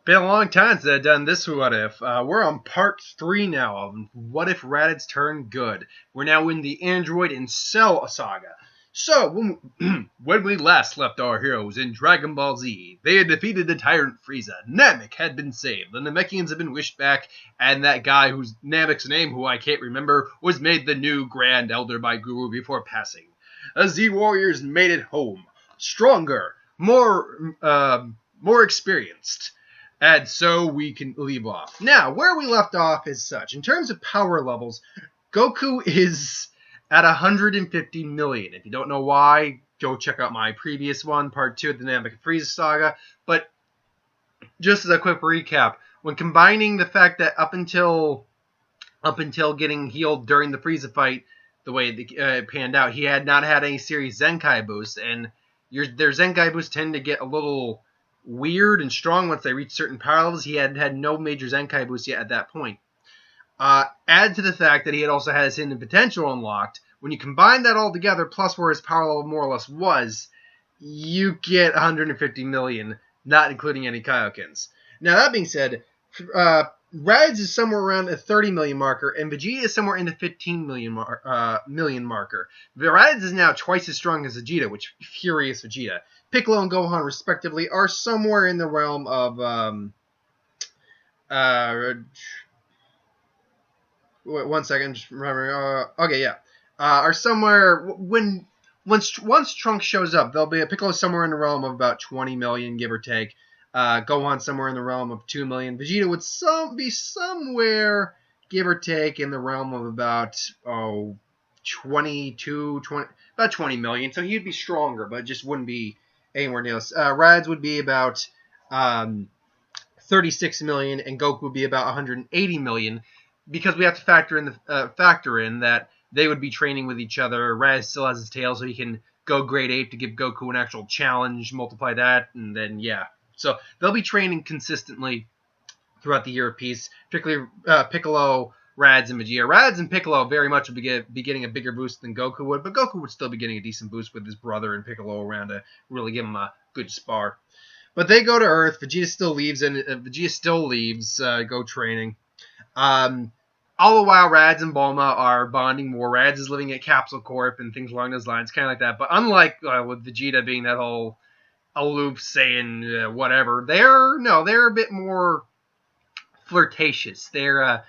Been a long time since I've done this What If. We're on part 3 now of What If Raditz Turned Good. We're now in the Android and Cell saga. So, when we last left our heroes in Dragon Ball Z, they had defeated the tyrant Frieza, Namek had been saved, the Namekians had been wished back, and that guy whose Namek's name, who I can't remember, was made the new Grand Elder by Guru before passing. The Z Warriors made it home. Stronger, more experienced. And so we can leave off. Now, where we left off is such. In terms of power levels, Goku is at 150 million. If you don't know why, go check out my previous one, part 2 of the Namek and Frieza saga. But just as a quick recap, when combining the fact that up until getting healed during the Frieza fight, the way it panned out, he had not had any serious Zenkai boosts, and their Zenkai boosts tend to get a little weird and strong once they reach certain power levels. He had no major Zenkai boost yet at that point. Add to the fact that he had also had his hidden potential unlocked. When you combine that all together, plus where his power level more or less was, you get 150 million, not including any Kaiokins. Now, that being said, Raditz is somewhere around a 30 million marker, and Vegeta is somewhere in the 15 million marker. Raditz is now twice as strong as Vegeta, which furious Vegeta. Piccolo and Gohan, respectively, are somewhere in the realm of one second, just remember. Are somewhere once Trunks shows up, there'll be a Piccolo somewhere in the realm of about 20 million, give or take. Gohan somewhere in the realm of 2 million. Vegeta would be somewhere, give or take, in the realm of about 20 million. So he'd be stronger, but just wouldn't be anywhere near this. Raditz would be about 36 million, and Goku would be about 180 million, because we have to factor in that they would be training with each other. Raditz still has his tail, so he can go grade 8 to give Goku an actual challenge, multiply that, and then, yeah. So they'll be training consistently throughout the year of peace, particularly Piccolo, Raditz, and Vegeta. Raditz and Piccolo very much would be getting a bigger boost than Goku would, but Goku would still be getting a decent boost with his brother and Piccolo around to really give him a good spar. But they go to Earth. Vegeta still leaves, go training. All the while, Raditz and Bulma are bonding more. Raditz is living at Capsule Corp and things along those lines, kind of like that. But unlike with Vegeta being that whole aloof saying whatever, they're a bit more flirtatious. Rad's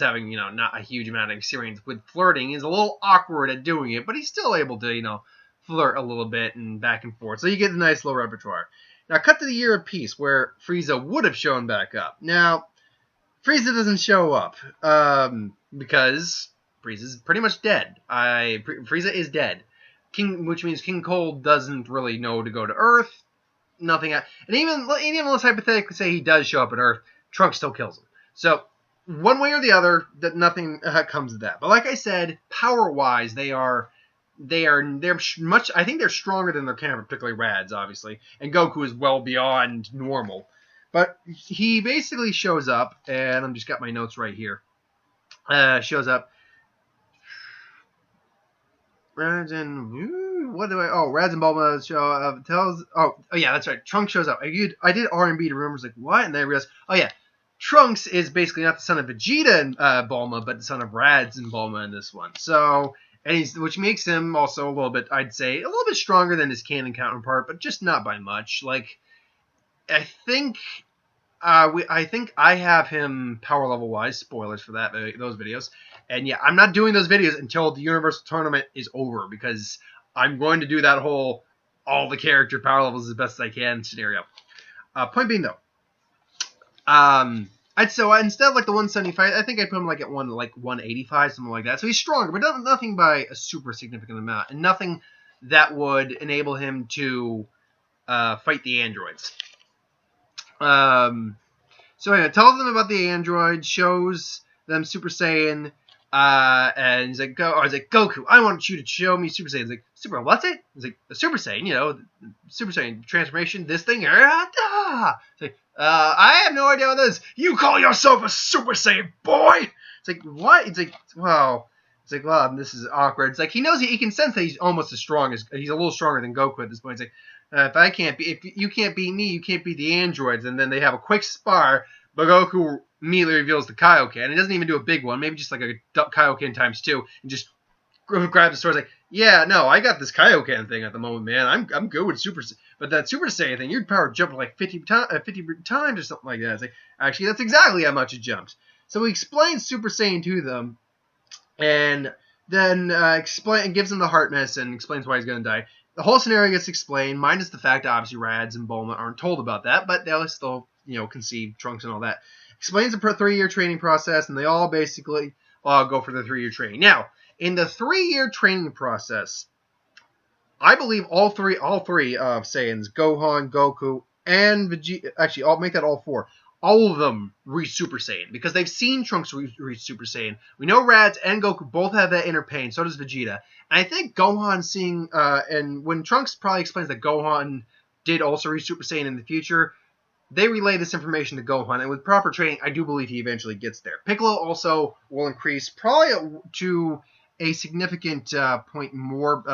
having not a huge amount of experience with flirting. He's a little awkward at doing it, but he's still able to flirt a little bit and back and forth. So you get a nice little repertoire. Now cut to the year of peace where Frieza would have shown back up. Now Frieza doesn't show up because Frieza's pretty much dead. Frieza is dead. Which means King Cold doesn't really know to go to Earth. Nothing. And even let's hypothetically say he does show up at Earth, Trunks still kills him. So one way or the other, that nothing comes of that. But like I said, power-wise, they're much. I think they're stronger than their camera, particularly Raditz, obviously, and Goku is well beyond normal. But he basically shows up, and I've just got my notes right here. Shows up. Raditz and Bulma show up. That's right. Trunks shows up. I did R&B to remember. I was like, what? And then I realized, Trunks is basically not the son of Vegeta and Bulma, but the son of Raditz and Bulma in this one. So, which makes him also a little bit, I'd say, a little bit stronger than his canon counterpart, but just not by much. Like, I think I have him power level wise. Spoilers for those videos. And yeah, I'm not doing those videos until the Universal Tournament is over, because I'm going to do that whole all the character power levels as best as I can scenario. Point being though, instead of like the 175, I think I put him like at 185, something like that. So he's stronger, but nothing by a super significant amount, and nothing that would enable him to fight the androids. So anyway, tells them about the android, shows them Super Saiyan, and he's like, Goku, I want you to show me Super Saiyan. He's like, Super, what's it? He's like, Super Saiyan, Super Saiyan transformation, this thing. He's like, I have no idea what this is. You call yourself a Super Saiyan, boy? It's like, what? It's like, wow. It's like, well, this is awkward. It's like, he knows he can sense that he's almost he's a little stronger than Goku at this point. It's like, If you can't beat me, you can't beat the androids. And then they have a quick spar, but Goku immediately reveals the Kaioken. He doesn't even do a big one, maybe just like a Kaioken times 2, and just grabs the sword. Like, yeah, no, I got this Kaioken thing at the moment, man. I'm good with Super. But that Super Saiyan thing, your power jumped like 50 times or something like that. It's like, actually, that's exactly how much it jumped. So he explains Super Saiyan to them, and then gives them the heart medicine, explains why he's going to die. The whole scenario gets explained, minus the fact that obviously Raditz and Bulma aren't told about that, but they'll still, conceive Trunks and all that. Explains the 3-year training process, and they all basically go for the 3-year training. Now, in the 3-year training process, I believe all three of Saiyans, Gohan, Goku, and Vegeta, actually, I'll make that all 4. All of them reach Super Saiyan, because they've seen Trunks reach Super Saiyan. We know Raditz and Goku both have that inner pain, so does Vegeta. And I think Gohan seeing, and when Trunks probably explains that Gohan did also reach Super Saiyan in the future, they relay this information to Gohan, and with proper training, I do believe he eventually gets there. Piccolo also will increase probably to a significant point more,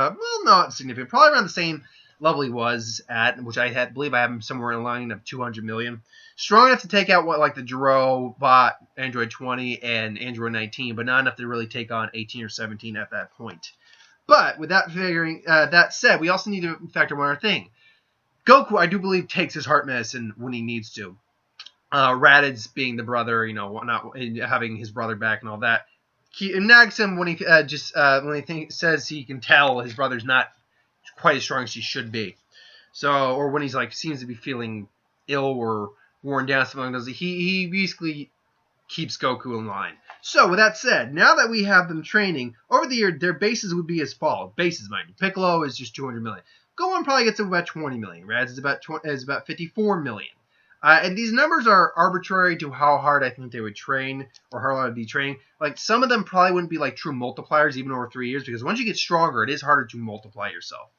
not significant, probably around the same level he was at, which I believe I have him somewhere in the line of 200 million. Strong enough to take out the Jiro bot, Android 20, and Android 19, but not enough to really take on 18 or 17 at that point. But with that said, we also need to factor one other thing. Goku, I do believe, takes his heart medicine when he needs to. Raditz being the brother, not having his brother back and all that. He nags him when he says he can tell his brother's not quite as strong as he should be. So, or when he's seems to be feeling ill or worn down, something like that. He basically keeps Goku in line. So, with that said, now that we have them training, over the year, their bases would be as follows. Bases, mind you. Piccolo is just 200 million. Gohan probably gets about 20 million. Raditz is about 54 million. And these numbers are arbitrary to how hard I think they would train or how hard they'd be training. Some of them probably wouldn't be true multipliers even over 3 years, because once you get stronger, it is harder to multiply yourself.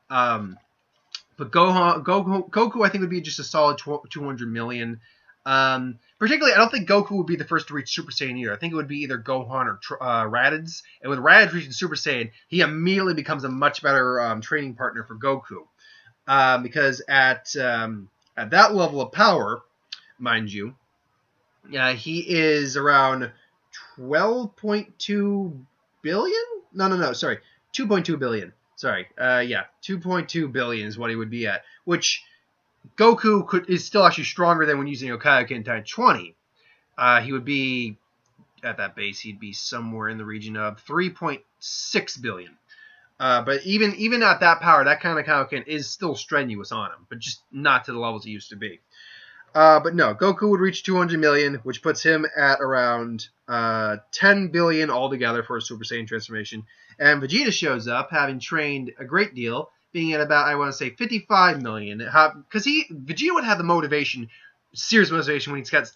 But Goku, I think, would be just a solid 200 million. Particularly, I don't think Goku would be the first to reach Super Saiyan either. I think it would be either Gohan or Raditz. And with Raditz reaching Super Saiyan, he immediately becomes a much better training partner for Goku. Because at that level of power, mind you, he is around 12.2 billion? No, sorry. 2.2 billion. Sorry. 2.2 billion is what he would be at, which Goku is still actually stronger than when using Kaioken times 20. He would be, at that base, he'd be somewhere in the region of 3.6 billion. But even at that power, that kind of Kaioken is still strenuous on him, but just not to the levels he used to be. But no, Goku would reach 200 million, which puts him at around 10 billion altogether for a Super Saiyan transformation. And Vegeta shows up, having trained a great deal, being at about, I want to say, 55 million. Because Vegeta would have the motivation, serious motivation, when he's got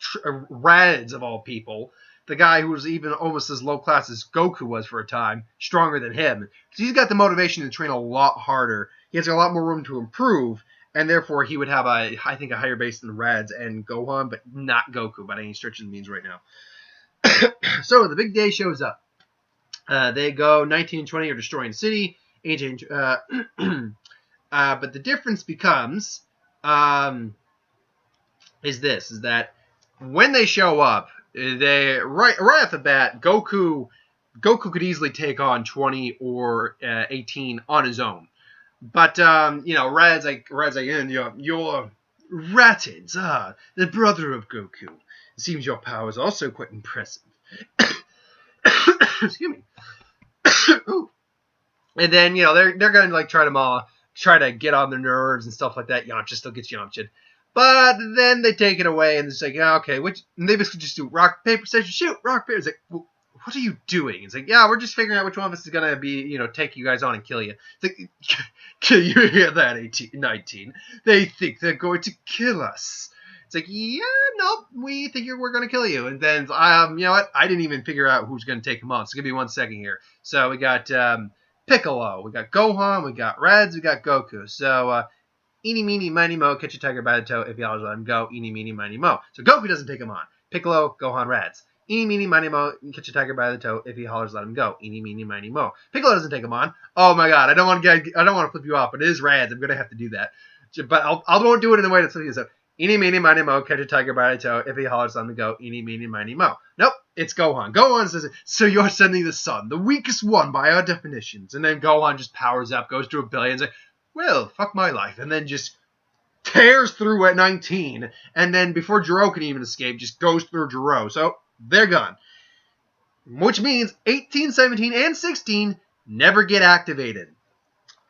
Raditz, of all people, the guy who was even almost as low class as Goku was for a time, stronger than him. So he's got the motivation to train a lot harder. He has a lot more room to improve, and therefore he would have, I think, a higher base than Raditz and Gohan, but not Goku by any stretch of the means right now. So the big day shows up. They go 19 and 20 are destroying the city. But the difference becomes is that when they show up, they right off the bat, Goku could easily take on 20 or 18 on his own. But Raditz you're Raditz, the brother of Goku. It seems your power is also quite impressive. Excuse me. And then they're gonna try to get on their nerves and stuff like that. Yamcha still gets Yamcha'd. But then they take it away and it's okay, and they basically just do rock, paper, scissors, shoot, rock, paper. It's well, what are you doing? It's we're just figuring out which one of us is going to be, take you guys on and kill you. It's can you hear that, 19? They think they're going to kill us. It's nope, we think we're going to kill you. And then, you know what? I didn't even figure out who's going to take him on. So give me 1 second here. So we got Piccolo, we got Gohan, we got Raditz, we got Goku. So, eeny, meeny, miny, mo, catch a tiger by the toe. If y'all let him go, eeny, meeny, miny, mo. So Goku doesn't take him on. Piccolo, Gohan, Raditz. Eeny, meeny, miny, mo. Catch a tiger by the toe. If he hollers, let him go. Eeny, meeny, miny, mo. Piccolo doesn't take him on. Oh my God, I don't want to flip you off, but it is Raditz. I'm gonna have to do that. But I won't do it in the way that's so. Eeny, meeny, miny, mo. Catch a tiger by the toe. If he hollers, let him go. Eeny, meeny, miny, mo. Nope, it's Gohan. Gohan says, so you're sending the sun, the weakest one by our definitions. And then Gohan just powers up, goes to 1 billion, and says, well, fuck my life. And then just tears through at 19. And then before Jiro can even escape, just goes through Jiro. So they're gone. Which means 18, 17, and 16 never get activated.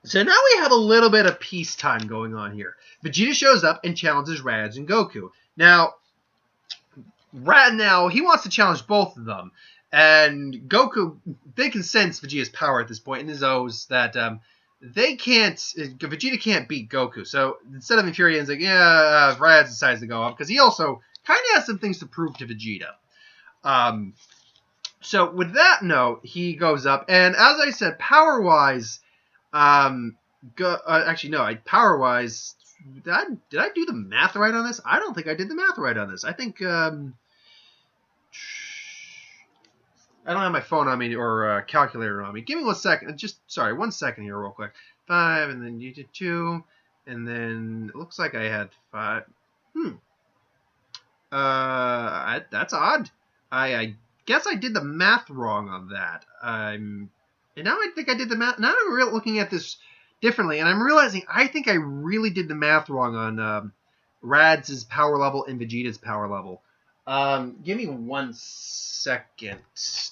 So now we have a little bit of peacetime going on here. Vegeta shows up and challenges Raditz and Goku. Now, he wants to challenge both of them. And Goku, they can sense Vegeta's power at this point and knows that Vegeta can't beat Goku. So instead of infuriating, like, Raditz decides to go up because he also kind of has some things to prove to Vegeta. So with that note, he goes up, and as I said, power-wise, power-wise, did I do the math right on this? I don't think I did the math right on this. I think, I don't have my phone on me or calculator on me. Give me 1 second. 1 second here real quick. 5, and then you did 2, and then it looks like I had 5. That's odd. I guess I did the math wrong on that. And now I think I did the math. Now I'm looking at this differently, and I'm realizing I think I really did the math wrong on Raditz's power level and Vegeta's power level. Give me 1 second.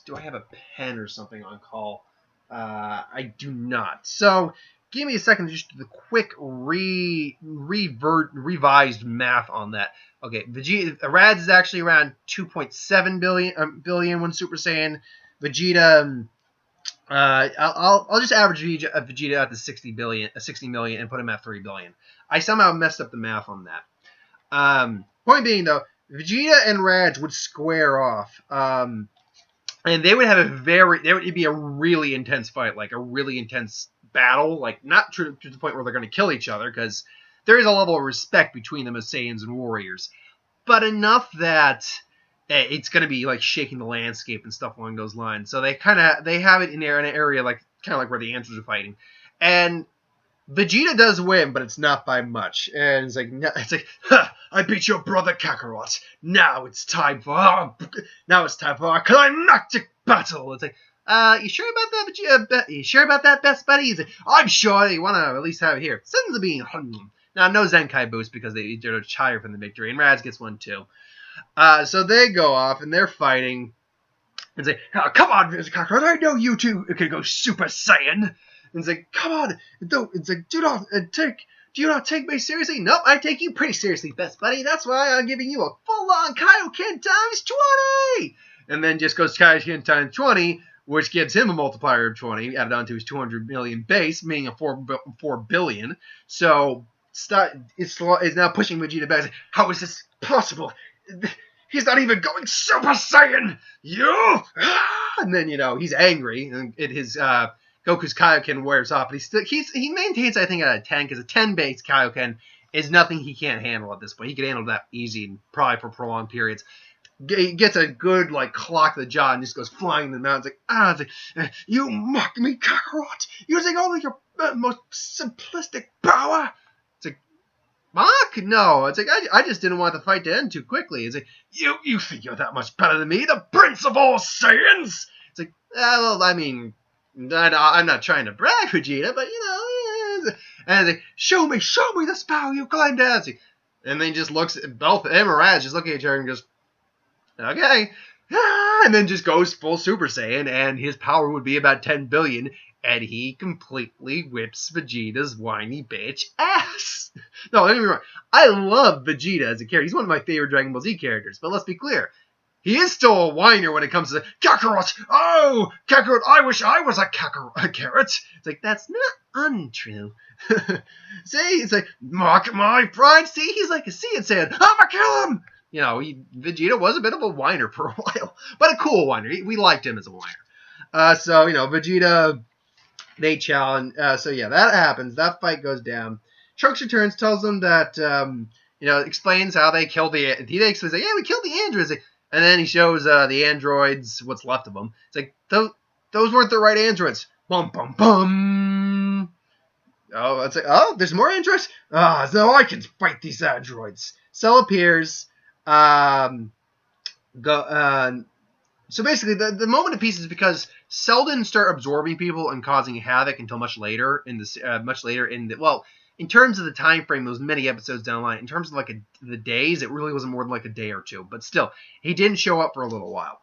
Do I have a pen or something on call? I do not. So give me a second to just do the quick revised math on that. Okay, Raditz is actually around 2.7 billion when Super Saiyan. Vegeta, I'll just average Vegeta out to 60 million, and put him at 3 billion. I somehow messed up the math on that. Point being though, Vegeta and Raditz would square off, and they would have it'd be a really intense fight, like a really intense battle, like not to the point where they're going to kill each other, because there is a level of respect between them as Saiyans and warriors, but enough that it's going to be like shaking the landscape and stuff along those lines. So they have it in there in an area like kind of like where the Androids are fighting, and Vegeta does win, but it's not by much. And it's like, I beat your brother Kakarot. Now it's time for our climactic battle. It's like, you sure about that, Vegeta? You sure about that, best buddy? He's like, I'm sure. You want to at least have it here. Sends a being. Now, no Zenkai boost because they're higher from the victory, and Raditz gets one too. So they go off and they're fighting. And say, oh, come on, Kakarot, I know you two can go Super Saiyan. And it's like, come on, do you not take me seriously? Nope, I take you pretty seriously, best buddy. That's why I'm giving you a full-on Kaioken times 20. And then just goes Kaioken times 20, which gives him a multiplier of 20, added on to his 200 million base, meaning a 4 billion. So it's now pushing Vegeta back. Like, how is this possible? He's not even going Super Saiyan! You! And then, he's angry, and his Goku's Kaioken wears off, but he maintains, I think, at a 10, because a 10-base Kaioken is nothing he can't handle at this point. He can handle that easy, and probably for prolonged periods. He gets a good, clock to the jaw and just goes flying in the mountains. It's like, you mock me, Kakarot! Using only your most simplistic power! It's like, mock? No. It's like, I just didn't want the fight to end too quickly. It's like, you think you're that much better than me, the Prince of all Saiyans? It's like, well, I mean, I'm not trying to brag, Vegeta, but, and it's like, show me this power you climbed down. And then he just looks at both him and Raditz just looking at each other and goes, okay. And then just goes full Super Saiyan, and his power would be about 10 billion, and he completely whips Vegeta's whiny bitch ass. No, don't get me wrong. I love Vegeta as a character. He's one of my favorite Dragon Ball Z characters, but let's be clear. He is still a whiner when it comes to Kakarot. Oh, Kakarot, I wish I was a carrot. It's like, that's not untrue. See, it's like, mock my pride. See, he's like a Saiyan saying, I'm gonna kill him. Vegeta was a bit of a whiner for a while, but a cool whiner. We liked him as a whiner. So, Vegeta, they challenge. So, yeah, that happens. That fight goes down. Trunks returns, tells them that, explains how they killed he explains, like, yeah, we killed the androids. And then he shows the androids, what's left of them. It's like, those weren't the right androids. Bum, bum, bum. Oh, it's like, oh, there's more androids? Ah, so I can fight these androids. Cell appears. So basically, the moment of peace is because Cell didn't start absorbing people and causing havoc until much later in terms of the time frame, those many episodes down the line. In terms of like the days, it really wasn't more than like a day or two. But still, he didn't show up for a little while.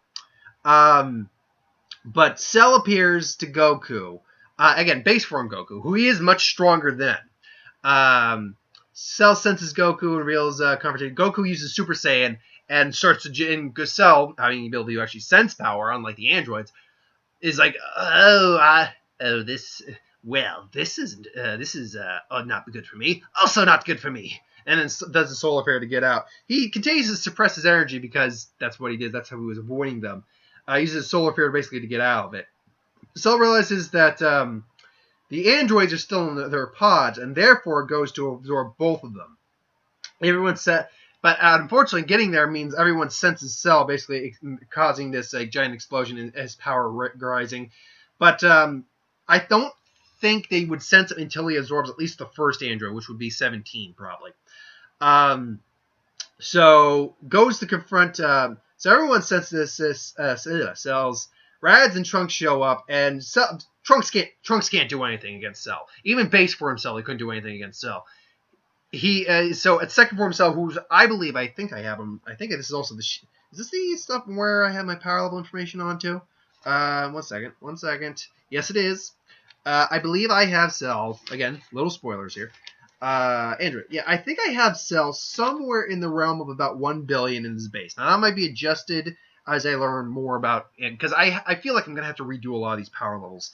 But Cell appears to Goku. Again, base form Goku, who he is much stronger than. Cell senses Goku and reveals confrontation. Goku uses Super Saiyan and starts to... And Cell, having the ability to actually sense power, unlike the androids, is like, this is not good for me. Also not good for me. And then does the solar flare to get out. He continues to suppress his energy because that's what he did. That's how he was avoiding them. He uses solar flare basically to get out of it. Cell realizes that the androids are still in their pods, and therefore goes to absorb both of them. Everyone's set, but unfortunately, getting there means everyone senses Cell, basically causing this giant explosion and his power rising. But I don't think they would sense it until he absorbs at least the first android, which would be 17 probably. So goes to confront. So everyone senses this. Cell's. Raditz and Trunks show up, and Trunks can't do anything against Cell. Even base form Cell, he couldn't do anything against Cell. So at second form Cell, who's I think I have him. I think this is also is this the stuff where I have my power level information on too? 1 second. Yes, it is. I believe I have Cell. Again, little spoilers here. Android. Yeah, I think I have Cell somewhere in the realm of about 1 billion in his base. Now that might be adjusted as I learn more about it, because I feel like I'm going to have to redo a lot of these power levels.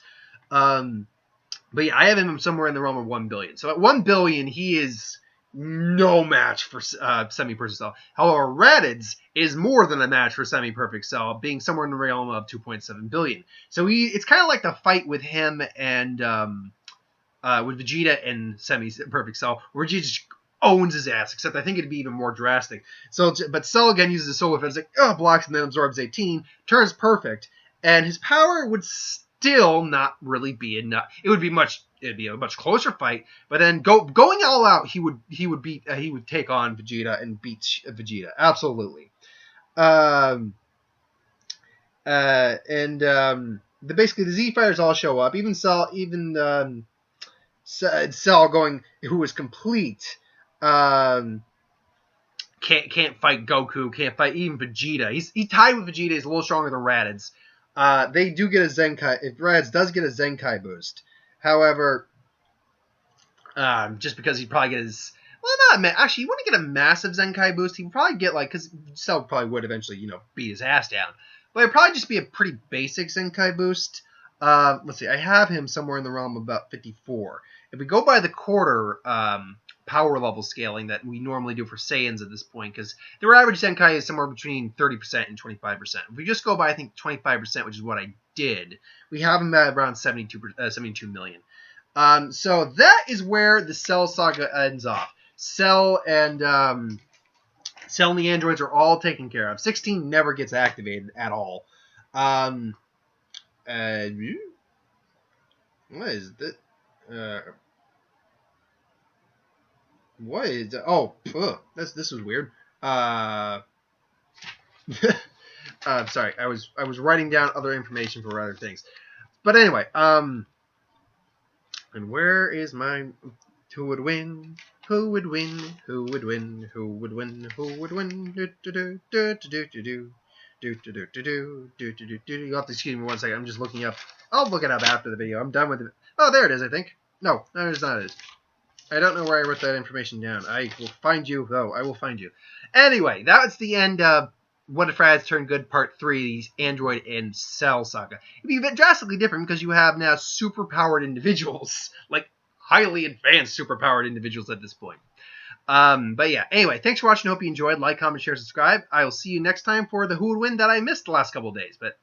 But yeah, I have him somewhere in the realm of 1 billion. So at 1 billion, he is no match for semi-perfect Cell. However, Raditz is more than a match for semi-perfect Cell, being somewhere in the realm of 2.7 billion. So it's kind of like the fight with him and with Vegeta and semi-perfect Cell, where Vegeta just owns his ass, except I think it'd be even more drastic. But Cell again uses the solar flare, like, blocks and then absorbs 18, turns perfect, and his power would still not really be enough. It'd be a much closer fight, but then going all out, he would take on Vegeta and beat Vegeta, absolutely. Basically the Z fighters all show up, even Cell, Cell going, who is complete. Can't fight Goku, can't fight even Vegeta. He's tied with Vegeta, he's a little stronger than Raditz. They do get a Zenkai, if Raditz does get a Zenkai boost. However, just because he'd probably get his, actually, he wouldn't get a massive Zenkai boost, he'd probably get because Cell probably would eventually, beat his ass down. But it'd probably just be a pretty basic Zenkai boost. Let's see, I have him somewhere in the realm of about 54. If we go by the quarter, power level scaling that we normally do for Saiyans at this point, because their average Zenkai is somewhere between 30% and 25%. If we just go by, I think, 25%, which is what I did, we have them at around 72 million. So that is where the Cell saga ends off. Cell and the androids are all taken care of. 16 never gets activated at all. What is this? What is it? Oh, this was weird. Sorry, I was writing down other information for other things. But anyway, and where is my who would win? Who would win? Who would win? Who would win? Who would win? You'll have to excuse me 1 second. I'm just looking up. I'll look it up after the video. I'm done with it. Oh, there it is, I think. No, it's not it. I don't know where I wrote that information down. I will find you, though. I will find you. Anyway, that's the end of What If Raditz Turned Good Part 3, Android and Cell Saga. It'd be a bit drastically different because you have now super-powered individuals. Like, highly advanced super-powered individuals at this point. But yeah, anyway, thanks for watching. Hope you enjoyed. Like, comment, share, subscribe. I will see you next time for the Who Would Win that I missed the last couple of days. But